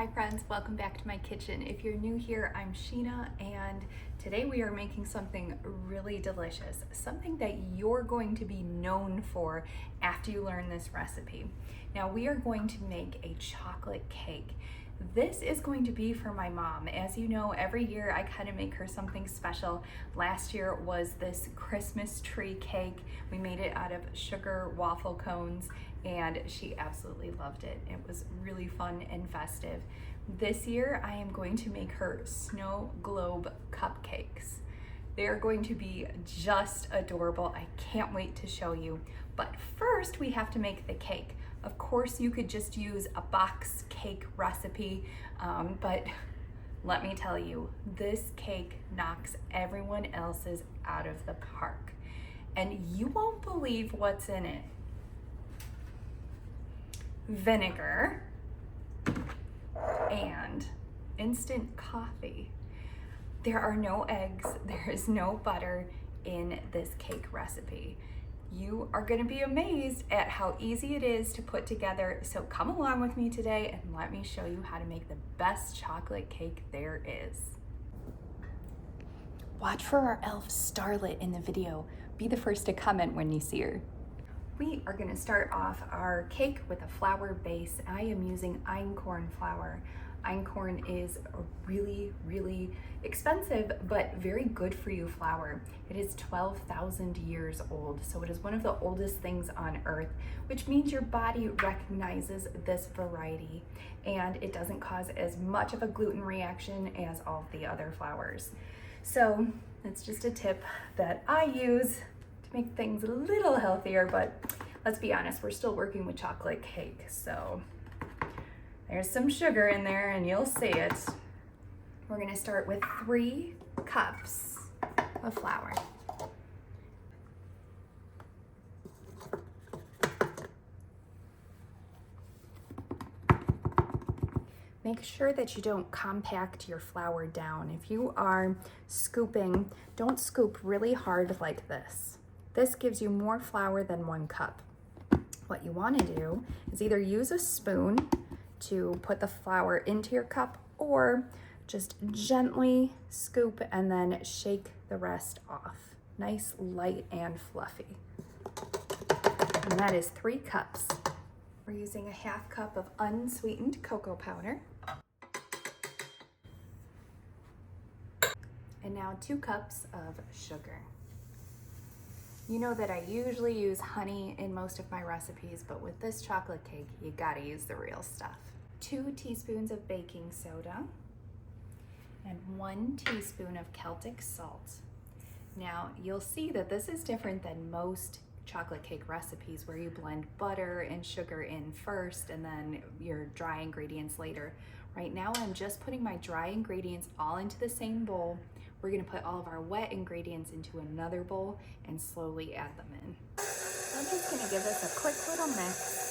Hi friends, welcome back to my kitchen. If you're new here, I'm Sheena, and today we are making something really delicious, something that you're going to be known for after you learn this recipe. Now we are going to make a chocolate cake. This is going to be for my mom. As you know, every year I kind of make her something special. Last year was this Christmas tree cake. We made it out of sugar waffle cones and she absolutely loved it. It was really fun and festive. This year I am going to make her snow globe cupcakes. They're going to be just adorable. I can't wait to show you. But first we have to make the cake. Of course, you could just use a box cake recipe, but let me tell you, this cake knocks everyone else's out of the park. And you won't believe what's in it. Vinegar and instant coffee. There are no eggs, there is no butter in this cake recipe. You are going to be amazed at how easy it is to put together. So come along with me today and let me show you how to make the best chocolate cake there is. Watch for our elf Starlet in the video. Be the first to comment when you see her. We are going to start off our cake with a flour base. I am using einkorn flour. Einkorn is a really expensive but very good for you flour. It is 12,000 years old, so it is one of the oldest things on earth, which means your body recognizes this variety and it doesn't cause as much of a gluten reaction as all of the other flours. So it's just a tip that I use to make things a little healthier, but let's be honest, we're still working with chocolate cake, so there's some sugar in there and you'll see it. We're gonna start with 3 cups of flour. Make sure that you don't compact your flour down. If you are scooping, don't scoop really hard like this. This gives you more flour than 1 cup. What you wanna do is either use a spoon to put the flour into your cup or just gently scoop and then shake the rest off. Nice, light, and fluffy. And that is 3 cups. We're using a 1/2 cup of unsweetened cocoa powder. And now 2 cups of sugar. You know that I usually use honey in most of my recipes, but with this chocolate cake, you gotta use the real stuff. 2 teaspoons of baking soda and 1 teaspoon of Celtic salt. Now, you'll see that this is different than most chocolate cake recipes where you blend butter and sugar in first and then your dry ingredients later. Right now, I'm just putting my dry ingredients all into the same bowl. We're gonna put all of our wet ingredients into another bowl and slowly add them in. I'm just gonna give this a quick little mix.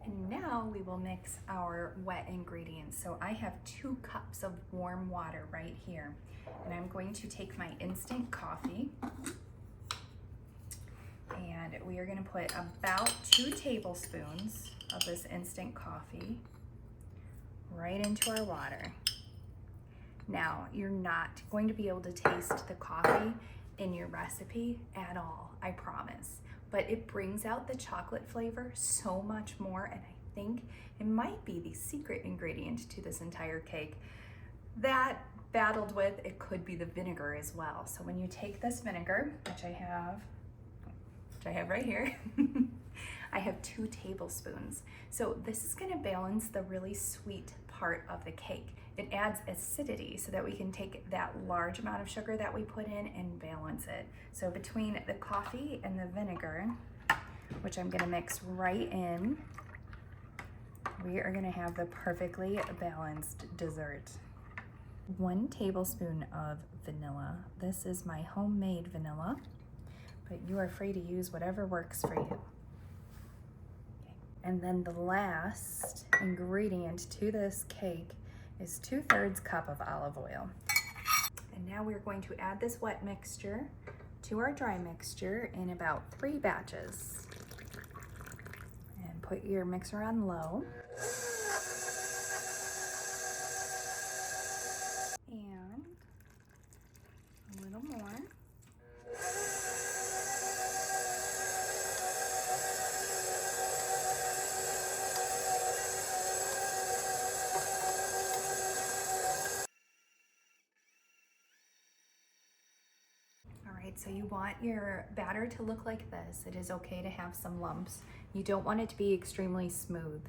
And now we will mix our wet ingredients. So I have 2 cups of warm water right here. And I'm going to take my instant coffee and we are going to put about 2 tablespoons of this instant coffee right into our water. Now, you're not going to be able to taste the coffee in your recipe at all, I promise. But it brings out the chocolate flavor so much more, and I think it might be the secret ingredient to this entire cake. That battled with, it could be the vinegar as well. So when you take this vinegar, which I have right here, I have 2 tablespoons. So this is gonna balance the really sweet part of the cake. It adds acidity so that we can take that large amount of sugar that we put in and balance it. So between the coffee and the vinegar, which I'm gonna mix right in, we are gonna have the perfectly balanced dessert. 1 tablespoon of vanilla. This is my homemade vanilla, but you are free to use whatever works for you. And then the last ingredient to this cake is 2/3 cup of olive oil. And now we're going to add this wet mixture to our dry mixture in about 3 batches. And put your mixer on low. And a little more. So you want your batter to look like this. It is okay to have some lumps. You don't want it to be extremely smooth.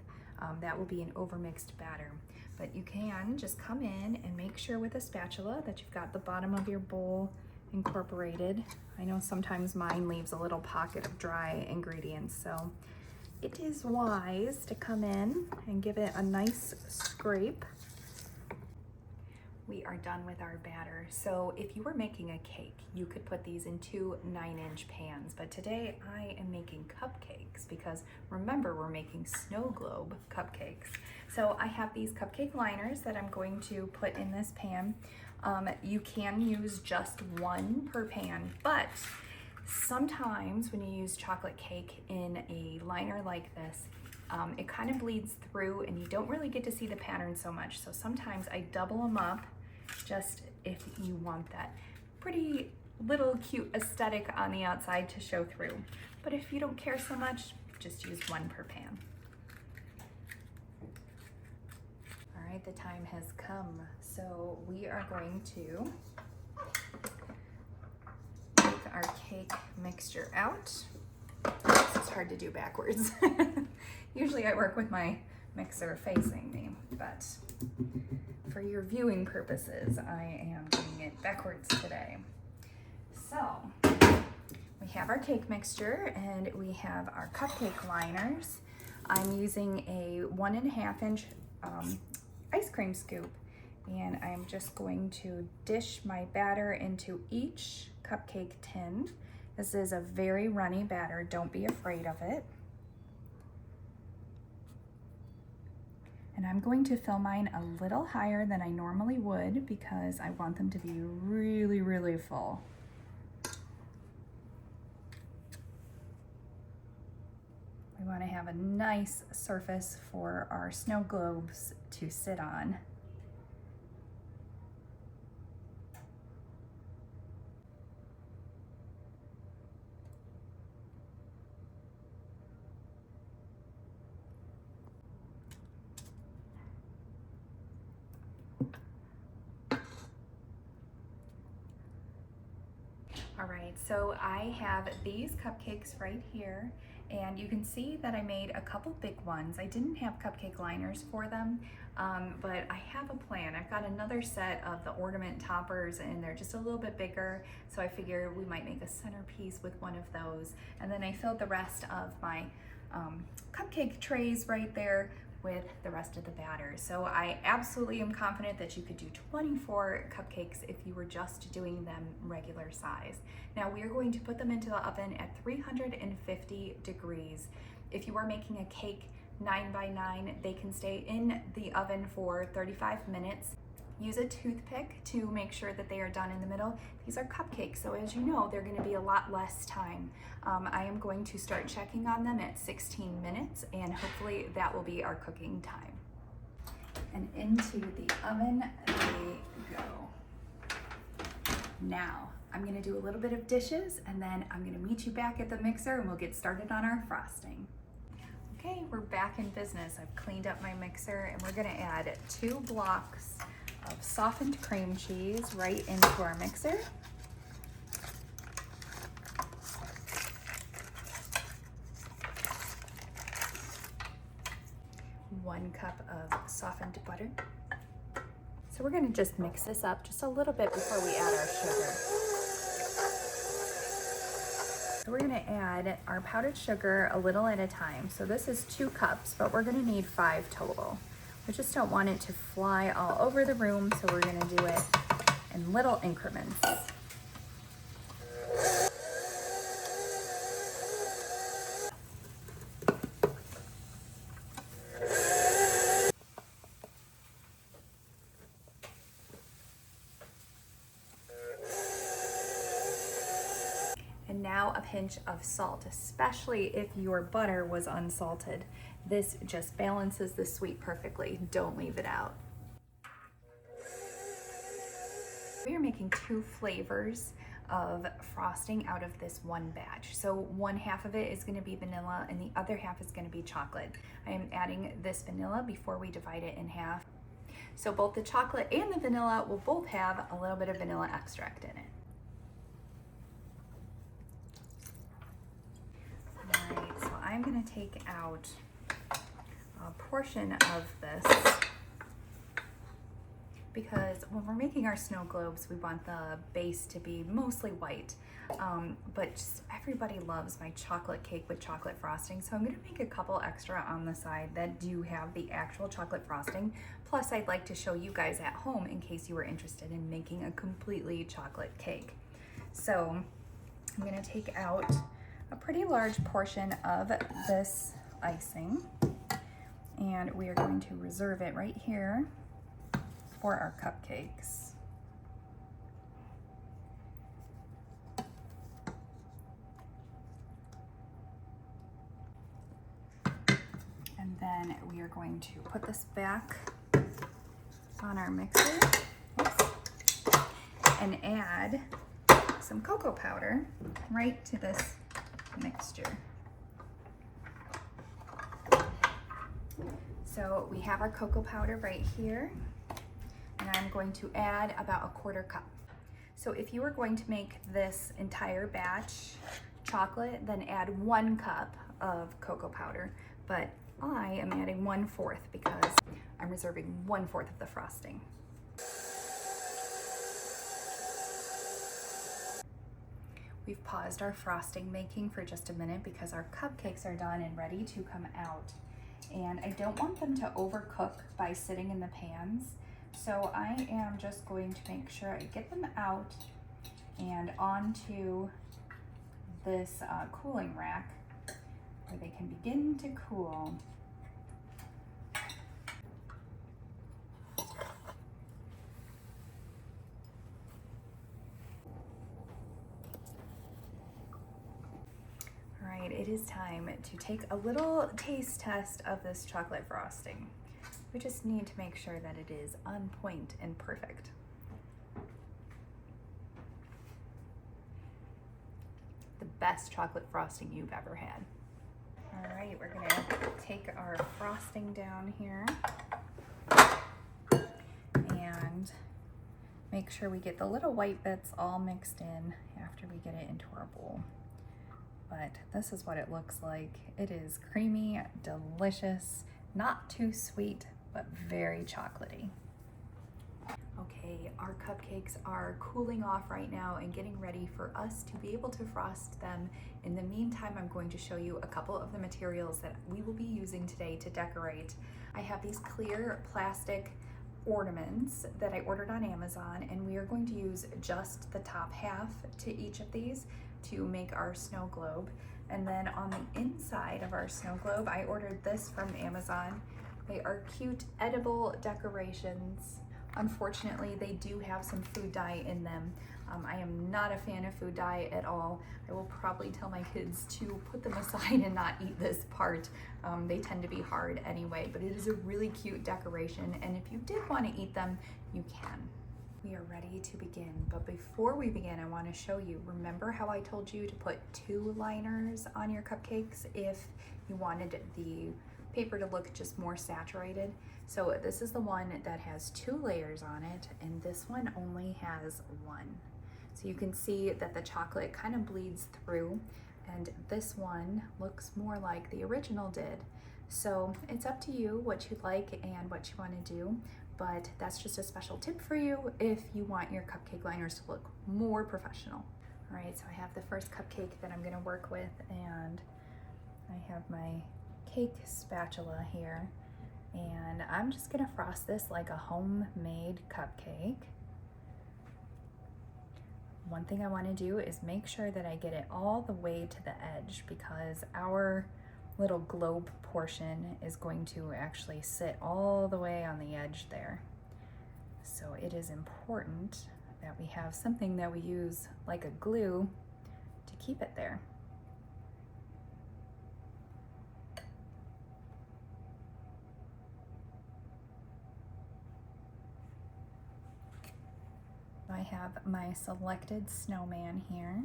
That will be an overmixed batter. But you can just come in and make sure with a spatula that you've got the bottom of your bowl incorporated. I know sometimes mine leaves a little pocket of dry ingredients, so it is wise to come in and give it a nice scrape. We are done with our batter. So if you were making a cake, you could put these in 2 9-inch pans, but today I am making cupcakes because remember, we're making Snowglobe cupcakes. So I have these cupcake liners that I'm going to put in this pan. You can use just 1 per pan, but sometimes when you use chocolate cake in a liner like this, it kind of bleeds through and you don't really get to see the pattern so much. So sometimes I double them up just if you want that pretty little cute aesthetic on the outside to show through. But if you don't care so much, just use 1 per pan. All right, the time has come. So we are going to take our cake mixture out. This is hard to do backwards. Usually I work with my mixer facing me, but for your viewing purposes, I am doing it backwards today. So we have our cake mixture and we have our cupcake liners. I'm using a 1.5-inch ice cream scoop, and I'm just going to dish my batter into each cupcake tin. This is a very runny batter, don't be afraid of it. And I'm going to fill mine a little higher than I normally would because I want them to be really, really full. We want to have a nice surface for our snow globes to sit on. All right, so I have these cupcakes right here, and you can see that I made a couple big ones. I didn't have cupcake liners for them, but I have a plan. I've got another set of the ornament toppers, and they're just a little bit bigger, so I figure we might make a centerpiece with one of those. And then I filled the rest of my cupcake trays right there with the rest of the batter. So I absolutely am confident that you could do 24 cupcakes if you were just doing them regular size. Now we are going to put them into the oven at 350 degrees. If you are making a cake 9 by 9, they can stay in the oven for 35 minutes. Use a toothpick to make sure that they are done in the middle. These are cupcakes, so as you know, they're going to be a lot less time. I am going to start checking on them at 16 minutes, and hopefully that will be our cooking time. And into the oven they go. Now, I'm going to do a little bit of dishes, and then I'm going to meet you back at the mixer, and we'll get started on our frosting. Okay, we're back in business. I've cleaned up my mixer, and we're going to add 2 blocks of softened cream cheese right into our mixer. One cup of softened butter. So we're going to just mix this up just a little bit before we add our sugar. So we're going to add our powdered sugar a little at a time. So this is 2 cups, but we're going to need 5 total. We just don't want it to fly all over the room, so we're going to do it in little increments. a pinch of salt, especially if your butter was unsalted. This just balances the sweet perfectly. Don't leave it out. We are making 2 flavors of frosting out of this one batch. So one half of it is going to be vanilla and the other half is going to be chocolate. I am adding this vanilla before we divide it in half. So both the chocolate and the vanilla will both have a little bit of vanilla extract in it. All right, so I'm going to take out a portion of this, because when we're making our snow globes, we want the base to be mostly white. But just everybody loves my chocolate cake with chocolate frosting. So I'm gonna make a couple extra on the side that do have the actual chocolate frosting. Plus I'd like to show you guys at home in case you were interested in making a completely chocolate cake. So I'm gonna take out a pretty large portion of this icing, and we are going to reserve it right here for our cupcakes. And then we are going to put this back on our mixer. Oops. And add some cocoa powder right to this mixture. So we have our cocoa powder right here, and I'm going to add about a 1/4 cup. So if you were going to make this entire batch chocolate, then add 1 cup of cocoa powder, but I am adding 1/4 because I'm reserving 1/4 of the frosting. We've paused our frosting making for just a minute because our cupcakes are done and ready to come out. And I don't want them to overcook by sitting in the pans. So I am just going to make sure I get them out and onto this cooling rack where they can begin to cool. All right, it is time to take a little taste test of this chocolate frosting. We just need to make sure that it is on point and perfect. The best chocolate frosting you've ever had. All right, we're gonna take our frosting down here and make sure we get the little white bits all mixed in after we get it into our bowl. But this is what it looks like. It is creamy, delicious, not too sweet, but very chocolatey. Okay, our cupcakes are cooling off right now and getting ready for us to be able to frost them. In the meantime, I'm going to show you a couple of the materials that we will be using today to decorate. I have these clear plastic ornaments that I ordered on Amazon, and we are going to use just the top half to each of these to make our snow globe. And then on the inside of our snow globe, I ordered this from Amazon. They are cute edible decorations. Unfortunately, they do have some food dye in them. I am not a fan of food dye at all. I will probably tell my kids to put them aside and not eat this part. They tend to be hard anyway, but it is a really cute decoration, and if you did want to eat them, you can. We are ready to begin, but before we begin, I want to show you, remember how I told you to put 2 liners on your cupcakes if you wanted the paper to look just more saturated? So this is the one that has 2 layers on it, and this one only has 1. So you can see that the chocolate kind of bleeds through, and this one looks more like the original did. So it's up to you what you like and what you want to do, but that's just a special tip for you if you want your cupcake liners to look more professional. All right, so I have the first cupcake that I'm gonna work with, and I have my cake spatula here, and I'm just gonna frost this like a homemade cupcake. One thing I want to do is make sure that I get it all the way to the edge, because our little globe portion is going to actually sit all the way on the edge there. So it is important that we have something that we use like a glue to keep it there. I have my selected snowman here,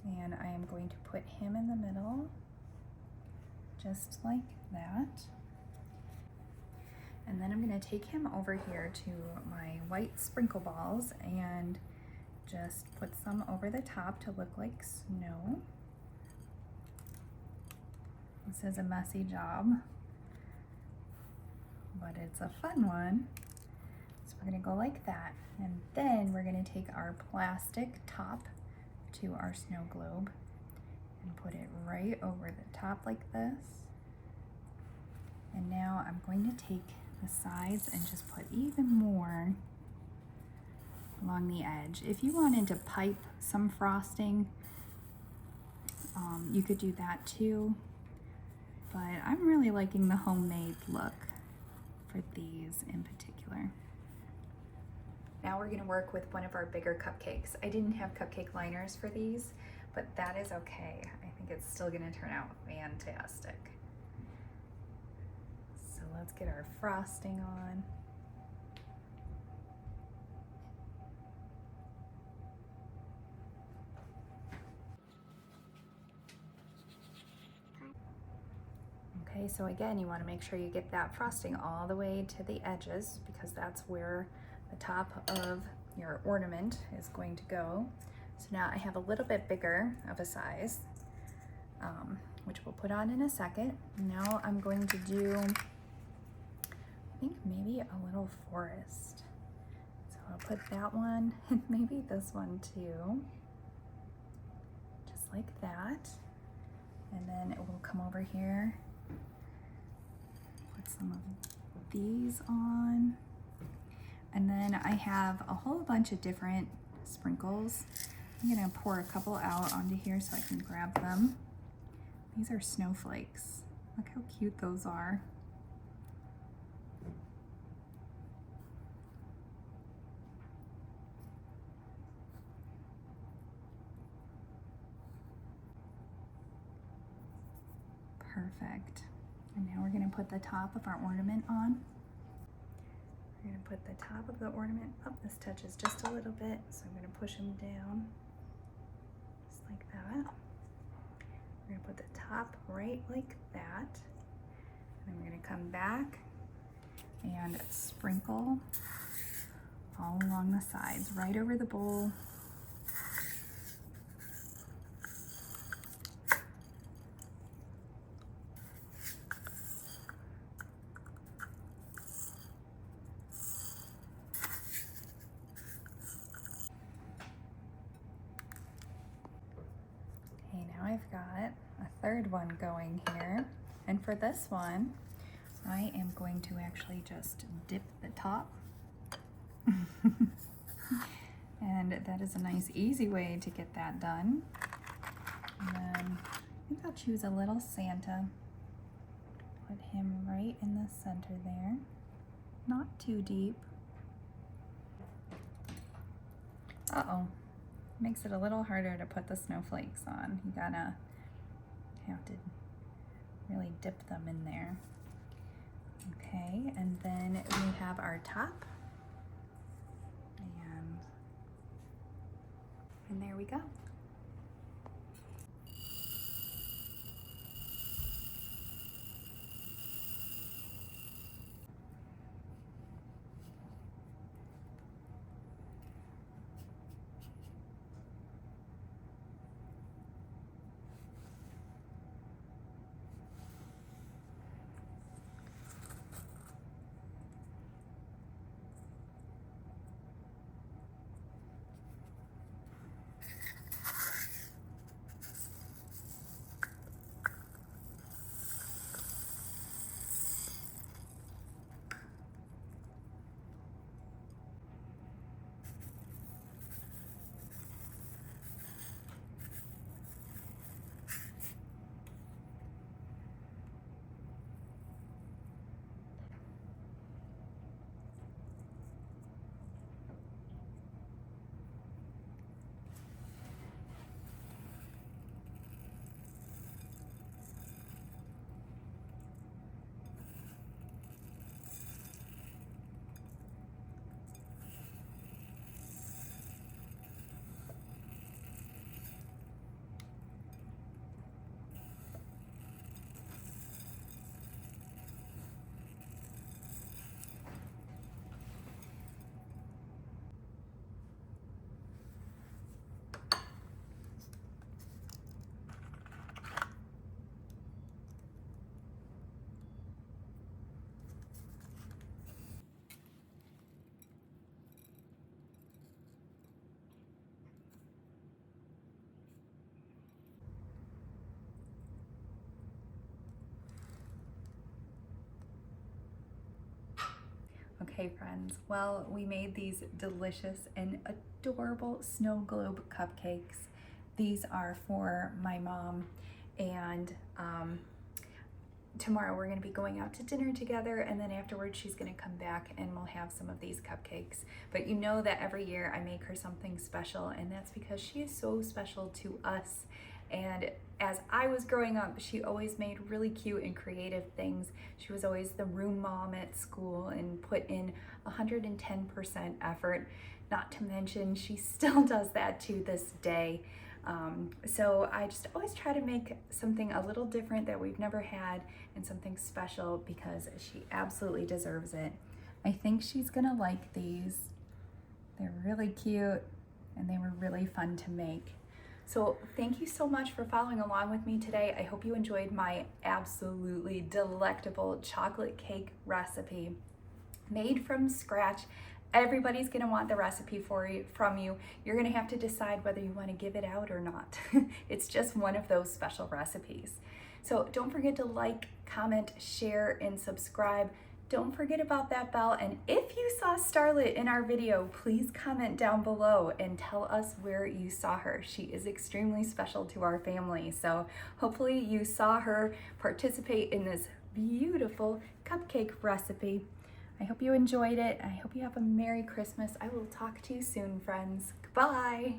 and I am going to put him in the middle, just like that. And then I'm going to take him over here to my white sprinkle balls and just put some over the top to look like snow. This is a messy job, but it's a fun one. So we're going to go like that. And then we're going to take our plastic top to our snow globe and put it right over the top like this. And now I'm going to take the sides and just put even more along the edge. If you wanted to pipe some frosting, you could do that too. But I'm really liking the homemade look for these in particular. Now we're gonna work with one of our bigger cupcakes. I didn't have cupcake liners for these, but that is okay. I think it's still gonna turn out fantastic. So let's get our frosting on. Okay, so again, you wanna make sure you get that frosting all the way to the edges because that's where the top of your ornament is going to go. So now I have a little bit bigger of a size, which we'll put on in a second. Now I'm going to do, I think maybe a little forest. So I'll put that one and maybe this one too, just like that. And then it will come over here, put some of these on. And then I have a whole bunch of different sprinkles. I'm gonna pour a couple out onto here so I can grab them. These are snowflakes. Look how cute those are. Perfect. And now we're gonna put the top of our ornament on. We're gonna put the top of the ornament up. This touches just a little bit, so I'm gonna push them down, just like that. We're gonna put the top right like that. And then we're gonna come back and sprinkle all along the sides, right over the bowl. I've got a third one going here, and for this one I am going to actually just dip the top and that is a nice easy way to get that done. And then I think I'll choose a little Santa, put him right in the center there, not too deep. Uh-oh. Makes it a little harder to put the snowflakes on. You gotta have to really dip them in there. Okay, and then we have our top. And there we go. Okay, friends, well, we made these delicious and adorable snow globe cupcakes. These are for my mom, and tomorrow we're going to be going out to dinner together, and then afterwards she's going to come back and we'll have some of these cupcakes. But you know that every year I make her something special, and that's because she is so special to us. And as I was growing up, she always made really cute and creative things. She was always the room mom at school and put in 110% effort. Not to mention, she still does that to this day. So I just always try to make something a little different that we've never had, and something special, because she absolutely deserves it. I think she's gonna like these. They're really cute and they were really fun to make. So thank you so much for following along with me today. I hope you enjoyed my absolutely delectable chocolate cake recipe made from scratch. Everybody's gonna want the recipe from you. You're gonna have to decide whether you wanna give it out or not. It's just one of those special recipes. So don't forget to like, comment, share, and subscribe. Don't forget about that bell, and if you saw Starlet in our video, please comment down below and tell us where you saw her. She is extremely special to our family, so hopefully you saw her participate in this beautiful cupcake recipe. I hope you enjoyed it. I hope you have a Merry Christmas. I will talk to you soon, friends. Goodbye.